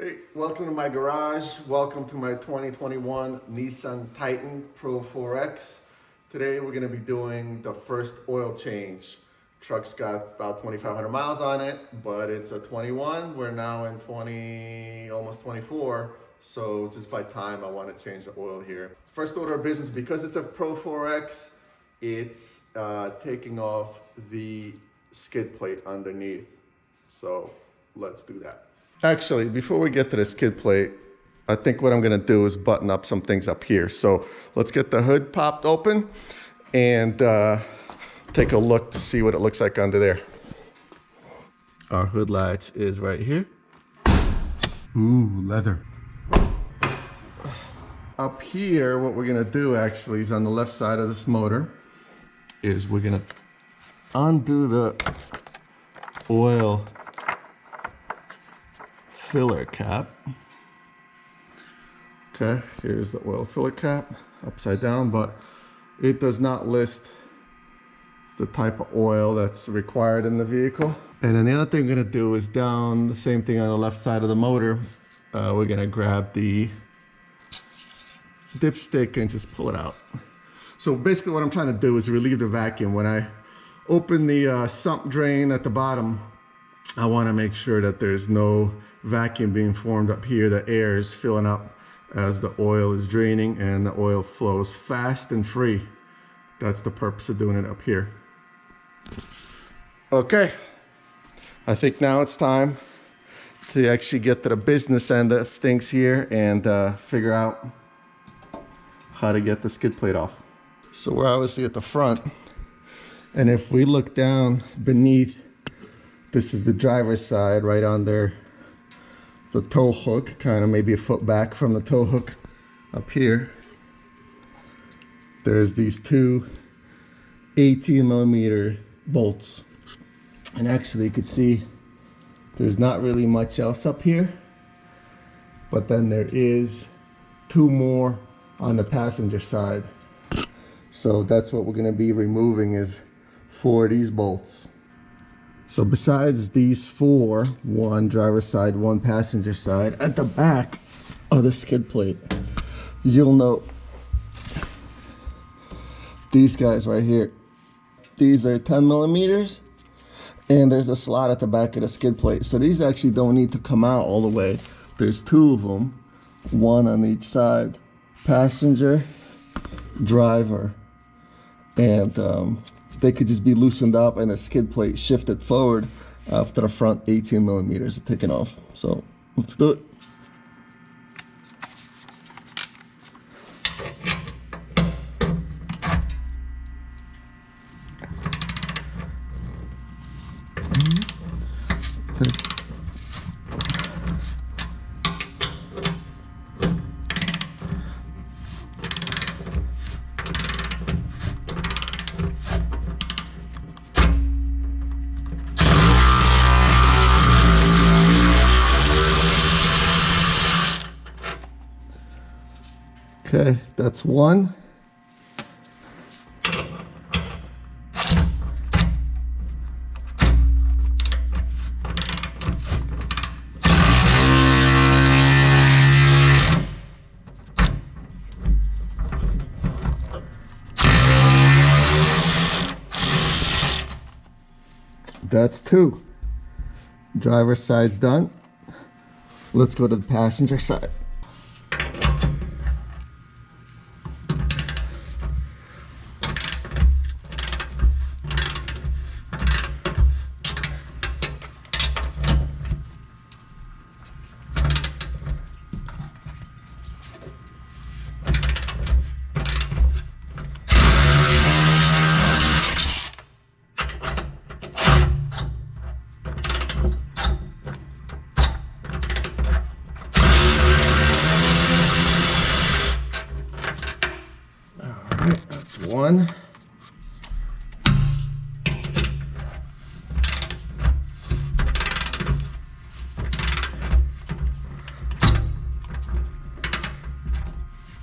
Hey, welcome to my garage. Welcome to my 2021 Nissan Titan Pro 4X. Today we're going to be doing the first oil change. Truck's got about 2,500 miles on it, but it's a 21. We're now in almost 24. So just by time, I want to change the oil here. First order of business, because it's a Pro 4X, it's taking off the skid plate underneath. So let's do that. Actually, before we get to the skid plate, I think what I'm gonna do is button up some things up here. So let's get the hood popped open and take a look to see what it looks like under there. Our hood latch is right here. Ooh, leather. Up here, what we're gonna do actually is on the left side of this motor is we're gonna undo the oil filler cap. Okay, here's the oil filler cap, upside down, but it does not list the type of oil that's required in the vehicle. And then the other thing we're gonna do is down the same thing on the left side of the motor. We're gonna grab the dipstick and just pull it out. So basically what I'm trying to do is relieve the vacuum. When I open the sump drain at the bottom, I want to make sure that there's no vacuum being formed up here. The air is filling up as the oil is draining and the oil flows fast and free. That's the purpose of doing it up here. Okay, I think now it's time to actually get to the business end of things here and figure out how to get the skid plate off. So we're obviously at the front, and if we look down beneath, this is the driver's side right under the tow hook, kind of maybe a foot back from the tow hook up here. There's these two 18mm bolts. And actually you could see there's not really much else up here, but then there is two more on the passenger side. So that's what we're going to be removing, is 4 of these bolts. So besides these 4, one driver's side, one passenger side, at the back of the skid plate, you'll note these guys right here. These are 10mm, and there's a slot at the back of the skid plate. So these actually don't need to come out all the way. There's 2 of them, one on each side, passenger, driver, and they could just be loosened up and the skid plate shifted forward after the front 18mm are taken off. So let's do it. Okay, that's one. That's 2. Driver's side's done. Let's go to the passenger side. That's one.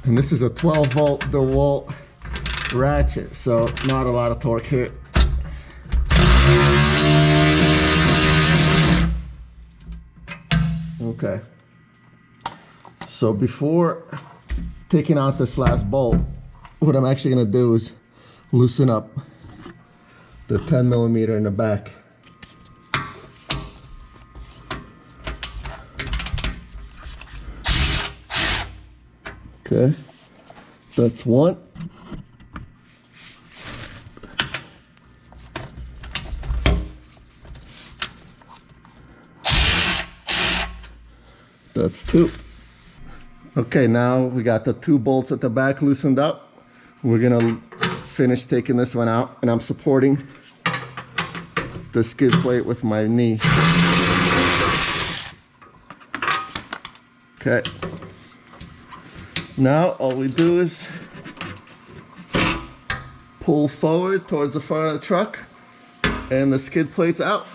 And this is a 12-volt DeWalt ratchet, so not a lot of torque here. Okay, So before taking out this last bolt, what I'm actually gonna do is loosen up the 10 millimeter in the back. Okay, that's one. That's two. Okay, now we got the two bolts at the back loosened up. We're gonna finish taking this one out, and I'm supporting the skid plate with my knee. Okay. Now all we do is pull forward towards the front of the truck, and the skid plate's out.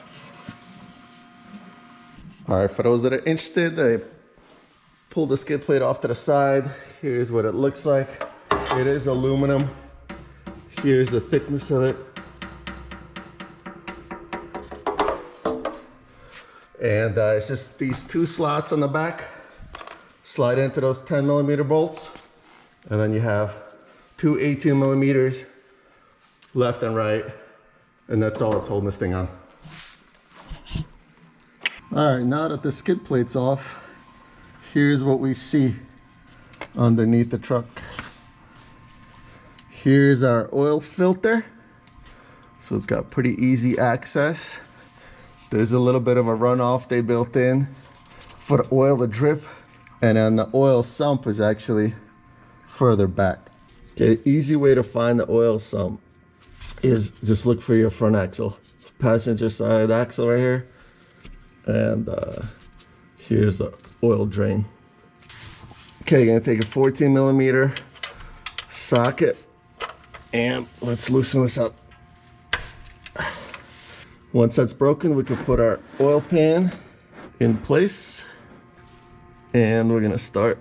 All right, for those that are interested, they pull the skid plate off to the side. Here's what it looks like. It is aluminum. Here's the thickness of it. And it's just these two slots on the back. Slide into those 10 millimeter bolts. And then you have two 18 millimeters left and right. And that's all that's holding this thing on. All right, now that the skid plate's off, here's what we see underneath the truck. Here's our oil filter. So it's got pretty easy access. There's a little bit of a runoff they built in for the oil to drip. And then the oil sump is actually further back. Okay, easy way to find the oil sump is just look for your front axle. Passenger side axle right here. And here's the oil drain. Okay, you're gonna take a 14 millimeter socket and let's loosen this up. Once that's broken, we can put our oil pan in place, and we're gonna start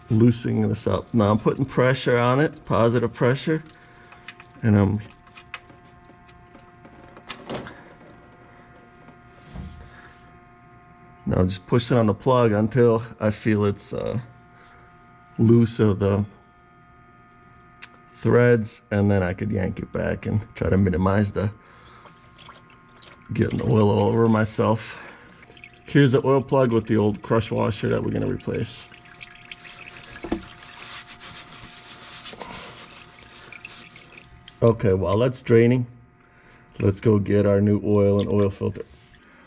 loosening this up. Now I'm putting pressure on it, positive pressure, and I'm now just pushing on the plug until I feel it's loose of the threads, and then I could yank it back and try to minimize the getting the oil all over myself. Here's the oil plug with the old crush washer that we're gonna replace. Okay, while that's draining, let's go get our new oil and oil filter.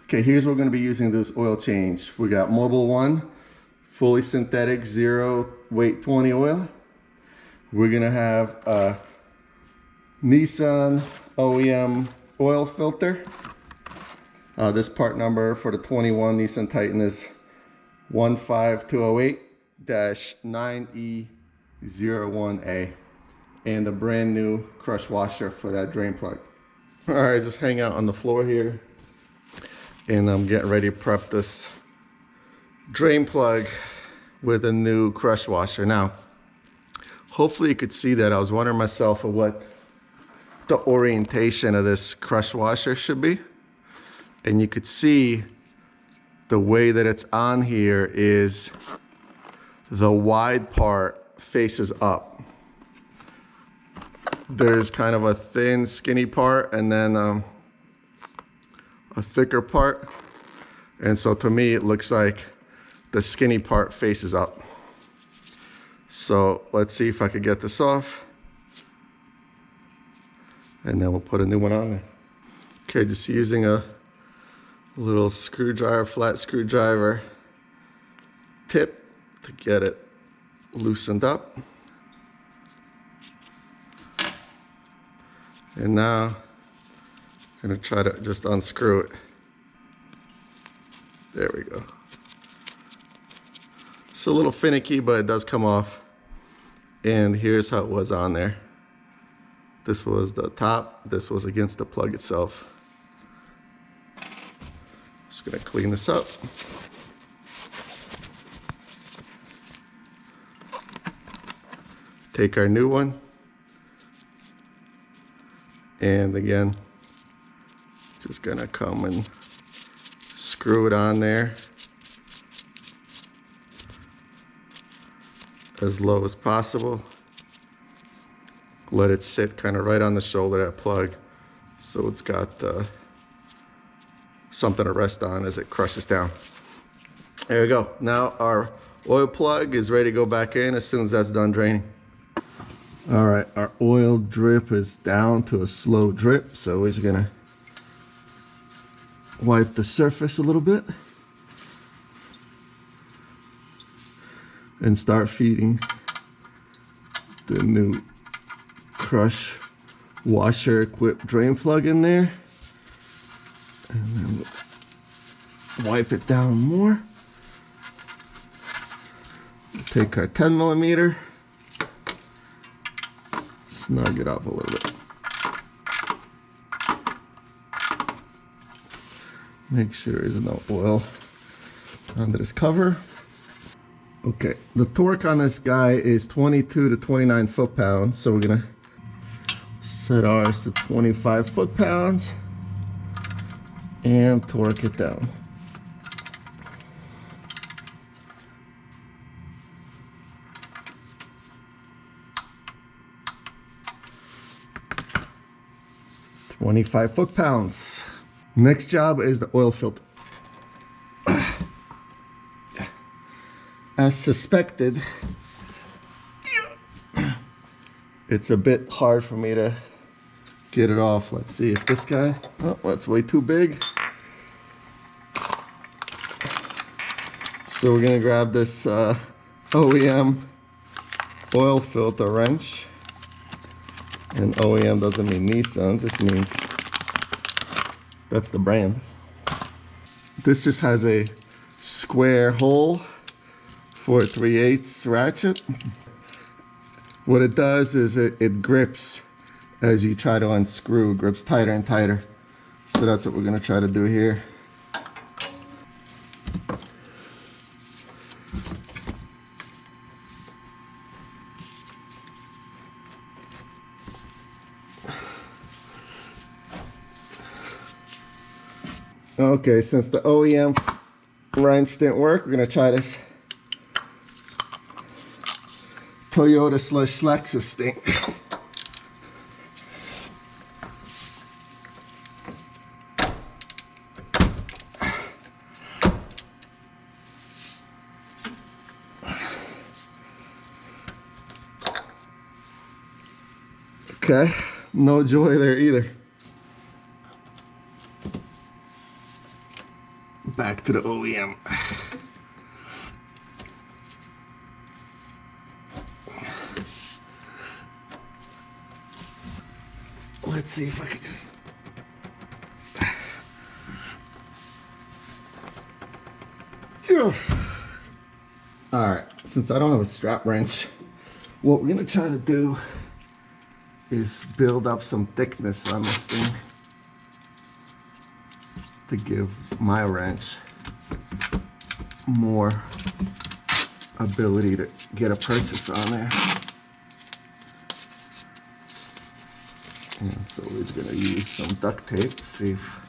Okay, here's what we're gonna be using this oil change. We got Mobil 1, fully synthetic, 0 weight 20 oil. We're gonna have a Nissan OEM oil filter. This part number for the 21 Nissan Titan is 15208-9E01A. And a brand new crush washer for that drain plug. All right, just hang out on the floor here. And I'm getting ready to prep this drain plug with a new crush washer. Now, hopefully you could see that. I was wondering myself of what the orientation of this crush washer should be. And you could see the way that it's on here is the wide part faces up. There's kind of a thin, skinny part, and then a thicker part. And so to me, it looks like the skinny part faces up. So let's see if I could get this off. And then we'll put a new one on there. Okay, just using a little screwdriver, flat screwdriver tip to get it loosened up. And now I'm gonna try to just unscrew it. There we go. It's a little finicky, but it does come off. And here's how it was on there. This was the top, this was against the plug itself. Just gonna clean this up. Take our new one. And again, just gonna come and screw it on there. as low as possible. Let it sit kind of right on the shoulder of that plug, so it's got something to rest on as it crushes down. There we go. Now our oil plug is ready to go back in as soon as that's done draining. All right, our oil drip is down to a slow drip, so we're just gonna wipe the surface a little bit and start feeding the new Crush washer equipped drain plug in there, and then wipe it down more. Take our 10mm, snug it up a little bit. Make sure there's no oil under this cover. Okay, the torque on this guy is 22 to 29 foot-pounds, so we're gonna set ours to 25 foot-pounds and torque it down. "25 foot-pounds. Next job is the oil filter. As suspected, it's a bit hard for me to get it off. Let's see if this guy, oh, that's way too big. So we're gonna grab this OEM oil filter wrench. And OEM doesn't mean Nissan, just means that's the brand. This just has a square hole for a 3/8 ratchet. What it does is it grips as you try to unscrew, grips tighter and tighter. So that's what we're gonna try to do here. Okay, since the OEM wrench didn't work, we're gonna try this Toyota/Lexus thing. Okay, no joy there either. Back to the OEM. Let's see if I can just... Alright, since I don't have a strap wrench, what we're gonna try to do is build up some thickness on this thing to give my wrench more ability to get a purchase on there. And so we're just gonna use some duct tape to see if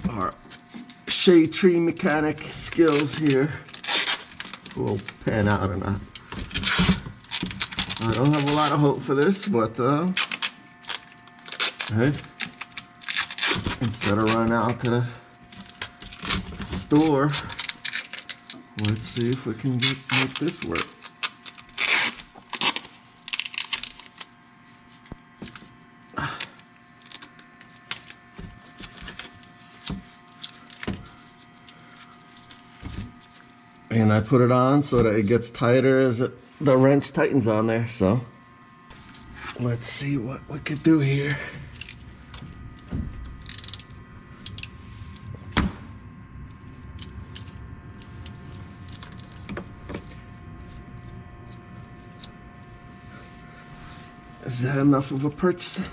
our shade tree mechanic skills here will pan out or not. I don't have a lot of hope for this, but hey, instead of running out to the store, let's see if we can make this work. And I put it on so that it gets tighter as the wrench tightens on there. So let's see what we could do here. Is that enough of a purchase?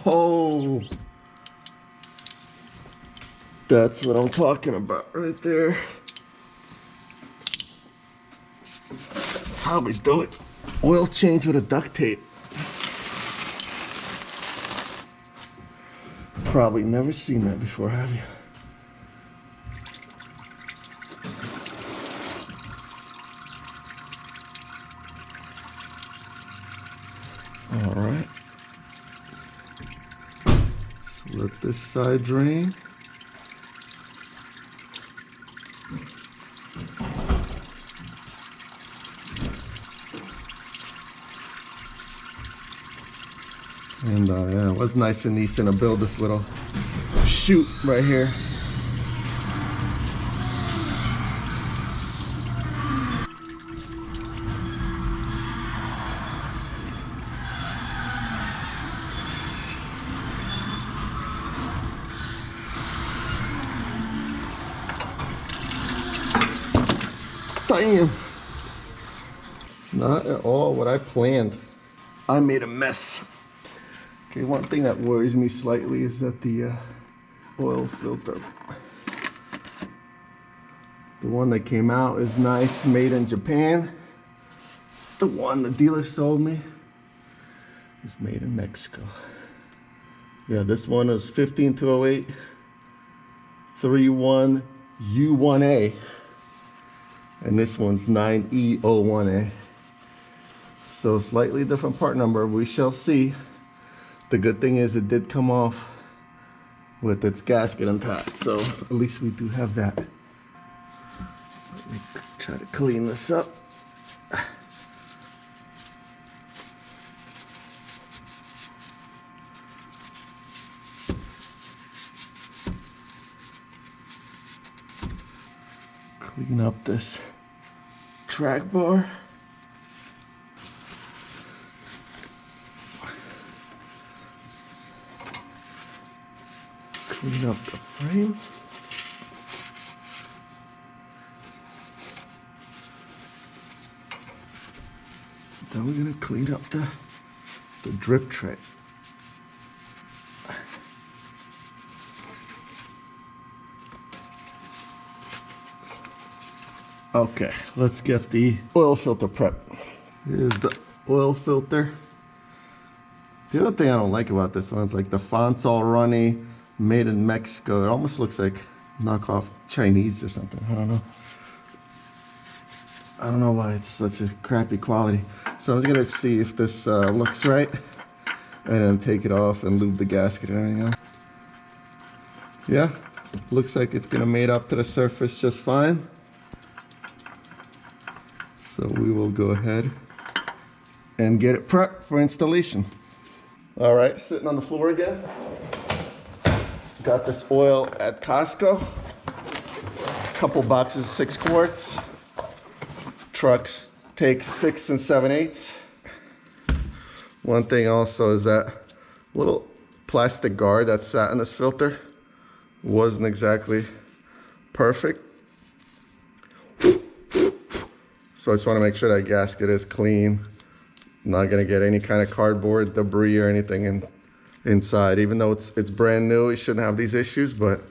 Oh, that's what I'm talking about right there. That's how we do it. Oil change with a duct tape. Probably never seen that before, have you? All right. So let this side drain. And yeah, it was nice in Nissan to build this little chute right here. Damn. Not at all what I planned. I made a mess. Okay, one thing that worries me slightly is that the oil filter, the one that came out is nice, made in Japan. The one the dealer sold me is made in Mexico. Yeah, this one is 15208 31U1A, and this one's 9E01A. So slightly different part number, we shall see. The good thing is it did come off with its gasket intact, so at least we do have that. Let me try to clean this up. Clean up this track bar. Clean up the frame. Then we're gonna clean up the drip tray. Okay, let's get the oil filter prep. Here's the oil filter. The other thing I don't like about this one is like the font's all runny, made in Mexico. It almost looks like knockoff Chinese or something. I don't know. I don't know why it's such a crappy quality. So I'm just gonna see if this looks right, and then take it off and lube the gasket and everything else. Yeah, looks like it's gonna mate up to the surface just fine. So we will go ahead and get it prepped for installation. All right, sitting on the floor again. Got this oil at Costco. Couple boxes, 6 quarts. Trucks take 6 7/8. One thing also is that little plastic guard that sat in this filter wasn't exactly perfect. So I just want to make sure that gasket is clean. Not gonna get any kind of cardboard debris or anything inside. Even though it's brand new, it shouldn't have these issues. But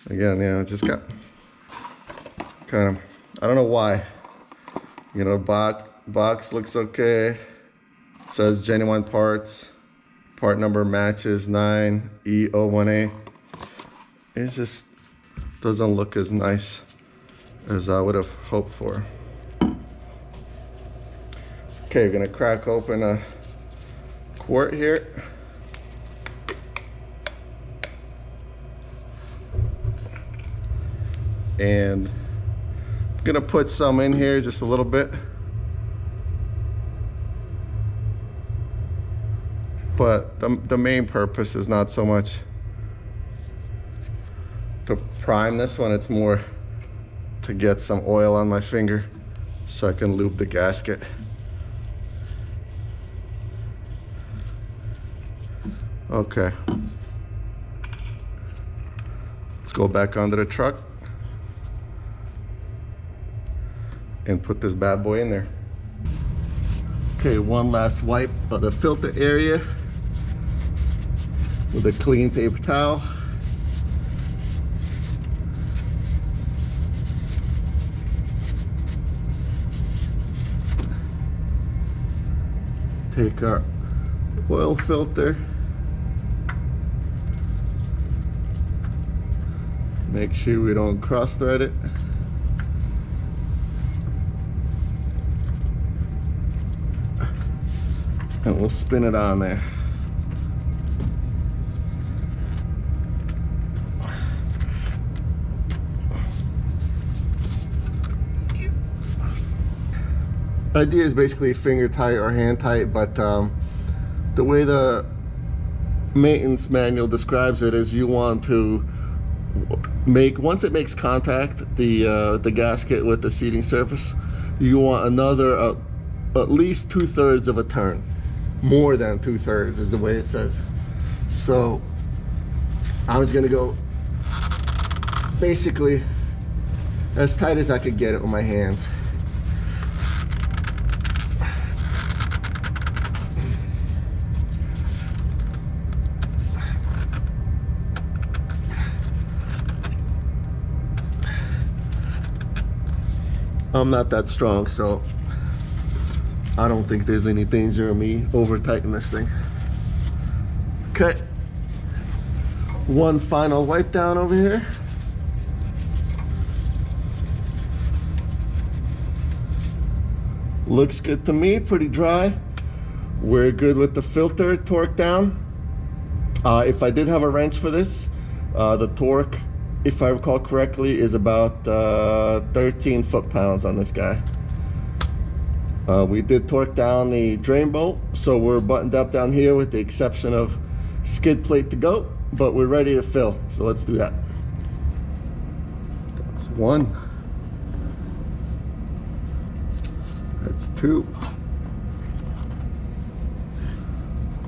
again, yeah, it just got kind of, I don't know why. You know, box looks okay. It says genuine parts. Part number matches 9E01A. It just doesn't look as nice as I would have hoped for. Okay, we're gonna crack open a quart here. And I'm gonna put some in here, just a little bit. But the main purpose is not so much to prime this one, it's more to get some oil on my finger so I can lube the gasket. Okay. Let's go back onto the truck and put this bad boy in there. Okay, one last wipe of the filter area with a clean paper towel. Take our oil filter. Make sure we don't cross thread it. And we'll spin it on there. Idea is basically finger tight or hand tight, but the way the maintenance manual describes it is you want to make, once it makes contact, the gasket with the seating surface, you want another at least 2/3 of a turn. More than 2/3 is the way it says. So I was gonna go basically as tight as I could get it with my hands. I'm not that strong, so I don't think there's any danger of me over tightening this thing. Okay, one final wipe down over here. Looks good to me, pretty dry. We're good with the filter torque down. If I did have a wrench for this, the torque, if I recall correctly, is about 13 foot-pounds on this guy. We did torque down the drain bolt, so we're buttoned up down here with the exception of skid plate to go, but we're ready to fill, so let's do that. That's one. That's two.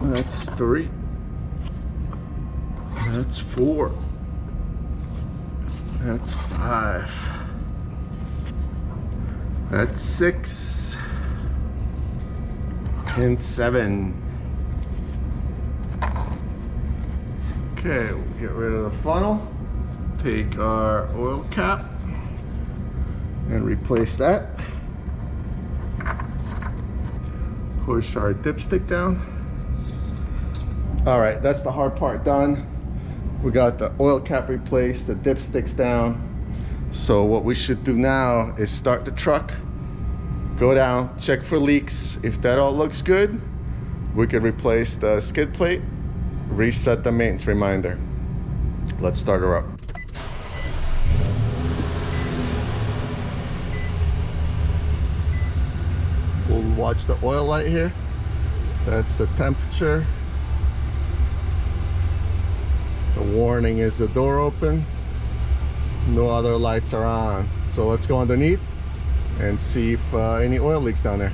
That's three. That's four. That's five. That's six. And seven. Okay, we'll get rid of the funnel. Take our oil cap and replace that. Push our dipstick down. All right, that's the hard part done. We got the oil cap replaced, the dipsticks down. So what we should do now is start the truck, go down, check for leaks. If that all looks good, we could replace the skid plate, reset the maintenance reminder. Let's start her up. We'll watch the oil light here. That's the temperature. The warning is the door open. No other lights are on. So let's go underneath and see if any oil leaks down there.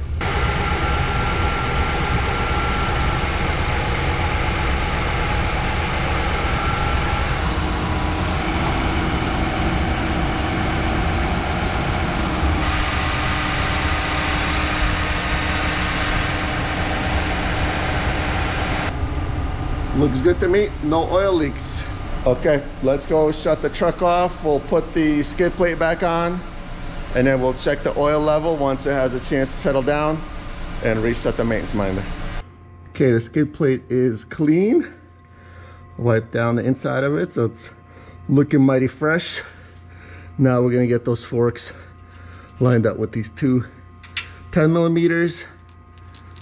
Looks good to me, no oil leaks. Okay, let's go shut the truck off. We'll put the skid plate back on and then we'll check the oil level once it has a chance to settle down and reset the maintenance reminder. Okay, the skid plate is clean. Wipe down the inside of it so it's looking mighty fresh. Now we're gonna get those forks lined up with these two 10mm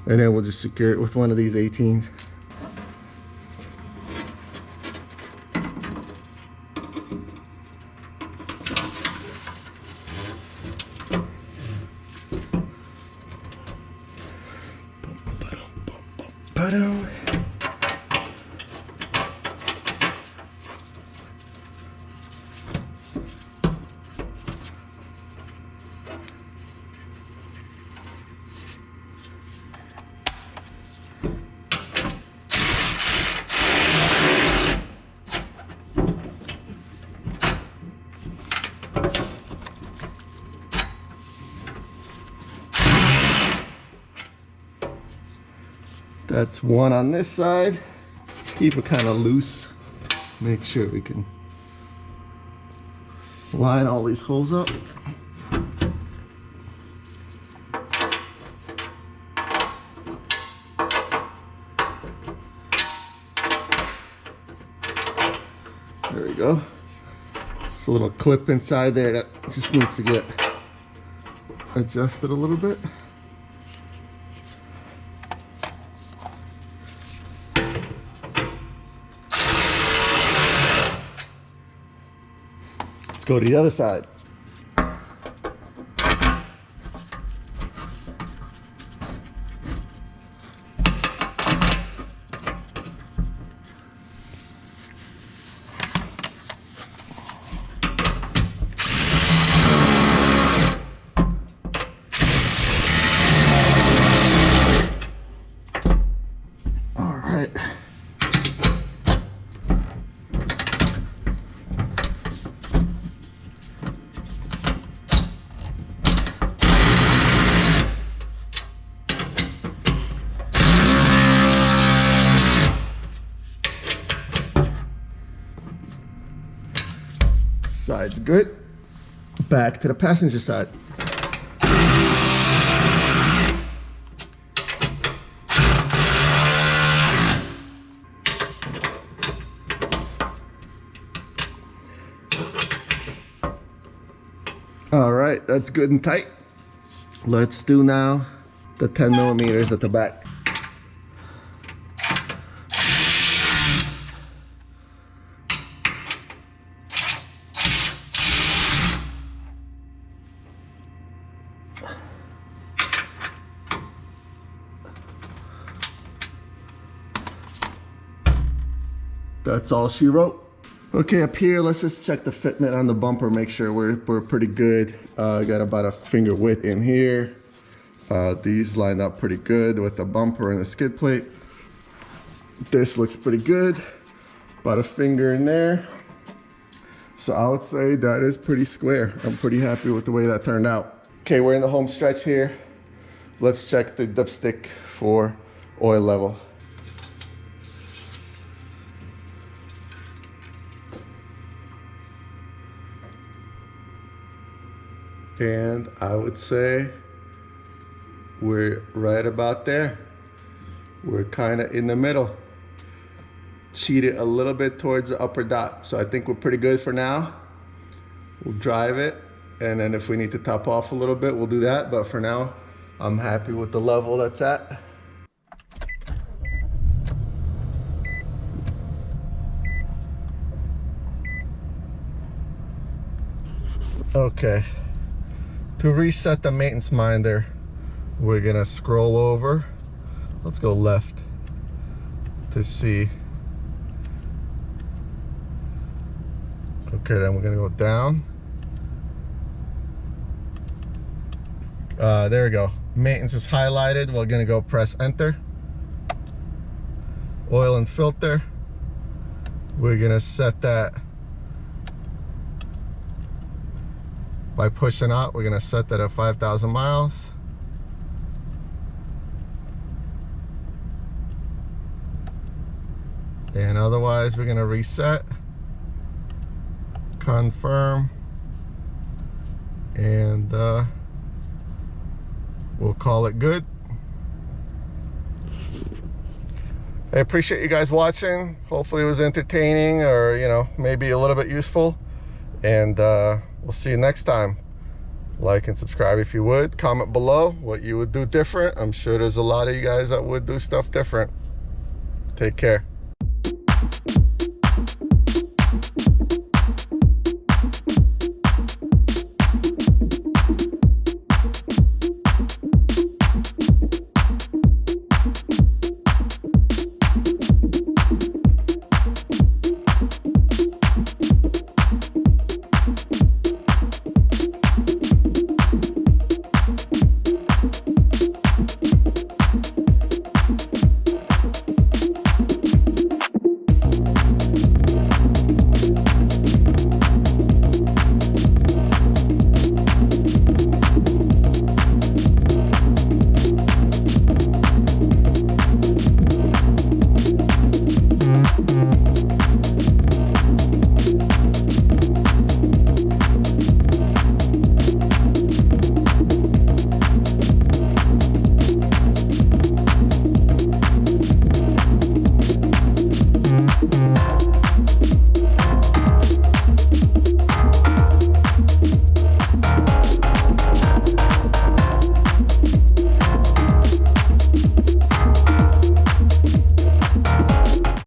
and then we'll just secure it with one of these 18s. That's one on this side. Just keep it kind of loose. Make sure we can line all these holes up. go. It's a little clip inside there that just needs to get adjusted a little bit. Let's go to the other side. Side's good. Back to the passenger side. All right, that's good and tight. Let's do now the 10 millimeters at the back. That's all she wrote. Okay, up here, let's just check the fitment on the bumper, make sure we're pretty good. Got about a finger width in here. These lined up pretty good with the bumper and the skid plate. This looks pretty good. About a finger in there. So I would say that is pretty square. I'm pretty happy with the way that turned out. Okay, we're in the home stretch here. Let's check the dipstick for oil level. And I would say we're right about there. We're kind of in the middle. Cheated a little bit towards the upper dot. So I think we're pretty good for now. We'll drive it. And then if we need to top off a little bit, we'll do that. But for now, I'm happy with the level that's at. Okay. To reset the maintenance minder, we're gonna scroll over. Let's go left to see. Okay, then we're gonna go down. There we go. Maintenance is highlighted. We're gonna go press enter. Oil and filter. We're gonna set that by pushing out. We're gonna set that at 5,000 miles. And otherwise, we're gonna reset, confirm, and we'll call it good. I appreciate you guys watching. Hopefully it was entertaining, or maybe a little bit useful. And we'll see you next time. Like and subscribe if you would. Comment below what you would do different. I'm sure there's a lot of you guys that would do stuff different. Take care.